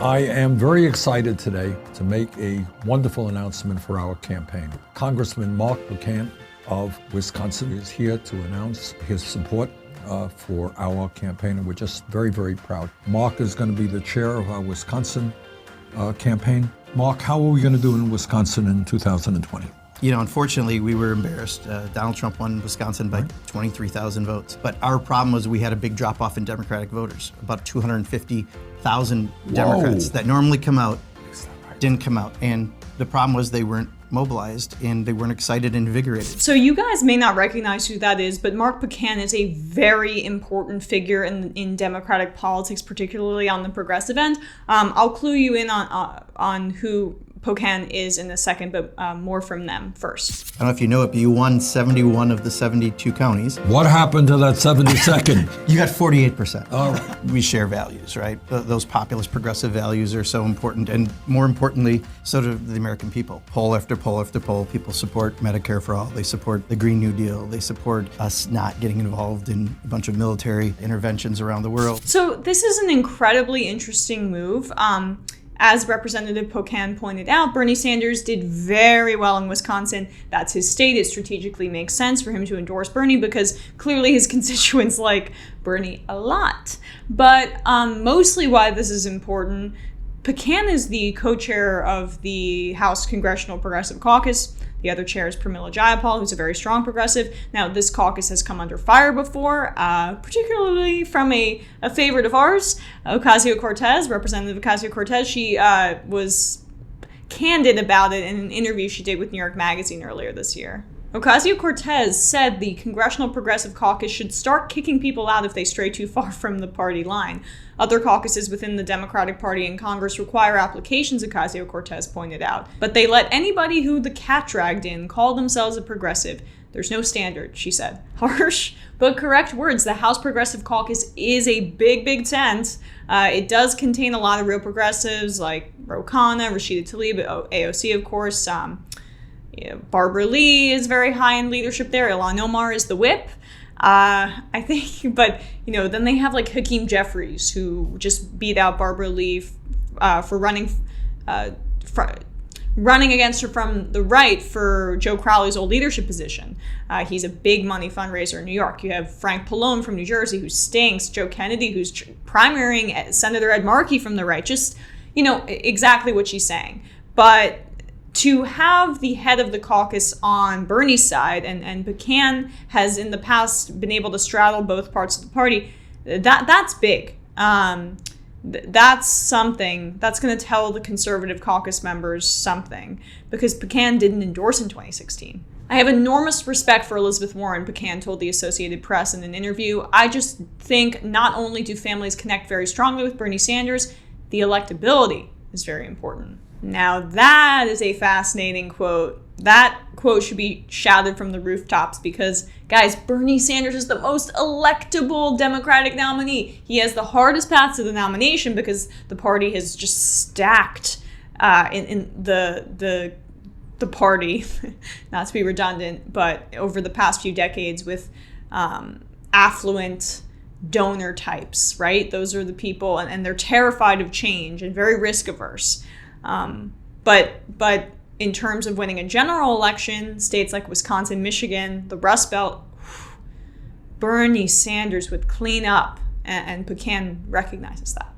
I am very excited today to make a wonderful announcement for our campaign. Congressman Mark Buchan of Wisconsin is here to announce his support for our campaign, and we're just very, very proud. Mark is going to be the chair of our Wisconsin campaign. Mark, how are we going to do in Wisconsin in 2020? You know, unfortunately, we were embarrassed. Donald Trump won Wisconsin by 23,000 votes. But our problem was we had a big drop-off in Democratic voters. About 250,000 Democrats that normally come out didn't come out. And the problem was they weren't mobilized and they weren't excited and invigorated. So you guys may not recognize who that is, but Mark Buchan is a very important figure in Democratic politics, particularly on the progressive end. I'll clue you in on who Buchan is in a second, but more from them first. I don't know if you know it, but you won 71 of the 72 counties. What happened to that 72nd? You got 48%. All right. We share values, right? Those populist progressive values are so important, and more importantly, so do the American people. Poll after poll after poll, people support Medicare for all. They support the Green New Deal. They support us not getting involved in a bunch of military interventions around the world. So this is an incredibly interesting move. As Representative Buchan pointed out, Bernie Sanders did very well in Wisconsin. That's his state. It strategically makes sense for him to endorse Bernie because clearly his constituents like Bernie a lot. But mostly why this is important, Buchan is the co-chair of the House Congressional Progressive Caucus. The other chair is Pramila Jayapal, who's a very strong progressive. Now, this caucus has come under fire before, particularly from a favorite of ours, Ocasio-Cortez, Representative Ocasio-Cortez. She was candid about it in an interview she did with New York Magazine earlier this year. Ocasio-Cortez said the Congressional Progressive Caucus should start kicking people out if they stray too far from the party line. Other caucuses within the Democratic Party in Congress require applications, Ocasio-Cortez pointed out, but they let anybody who the cat dragged in call themselves a progressive. There's no standard, she said. Harsh, but correct words. The House Progressive Caucus is a big, big tent. It does contain a lot of real progressives like Ro Khanna, Rashida Tlaib, AOC, of course. Barbara Lee is very high in leadership there. Ilhan Omar is the whip. I think, but then they have like Hakeem Jeffries, who just beat out Barbara Lee for running against her from the right for Joe Crowley's old leadership position. He's a big money fundraiser in New York. You have Frank Pallone from New Jersey, who stinks. Joe Kennedy, who's primarying Senator Ed Markey from the right. Just exactly what she's saying, but to have the head of the caucus on Bernie's side, and Buchan has in the past been able to straddle both parts of the party, that's big. That's something that's going to tell the conservative caucus members something, because Buchan didn't endorse in 2016. I have enormous respect for Elizabeth Warren, Buchan told the Associated Press in an interview. I just think not only do families connect very strongly with Bernie Sanders, the electability is very important. Now that is a fascinating quote. That quote should be shouted from the rooftops because, guys, Bernie Sanders is the most electable Democratic nominee. He has the hardest path to the nomination because the party has just stacked in the party, not to be redundant, but over the past few decades with affluent donor types, right? Those are the people, and they're terrified of change and very risk averse. But in terms of winning a general election, states like Wisconsin, Michigan, the Rust Belt, Bernie Sanders would clean up, and Buchan recognizes that.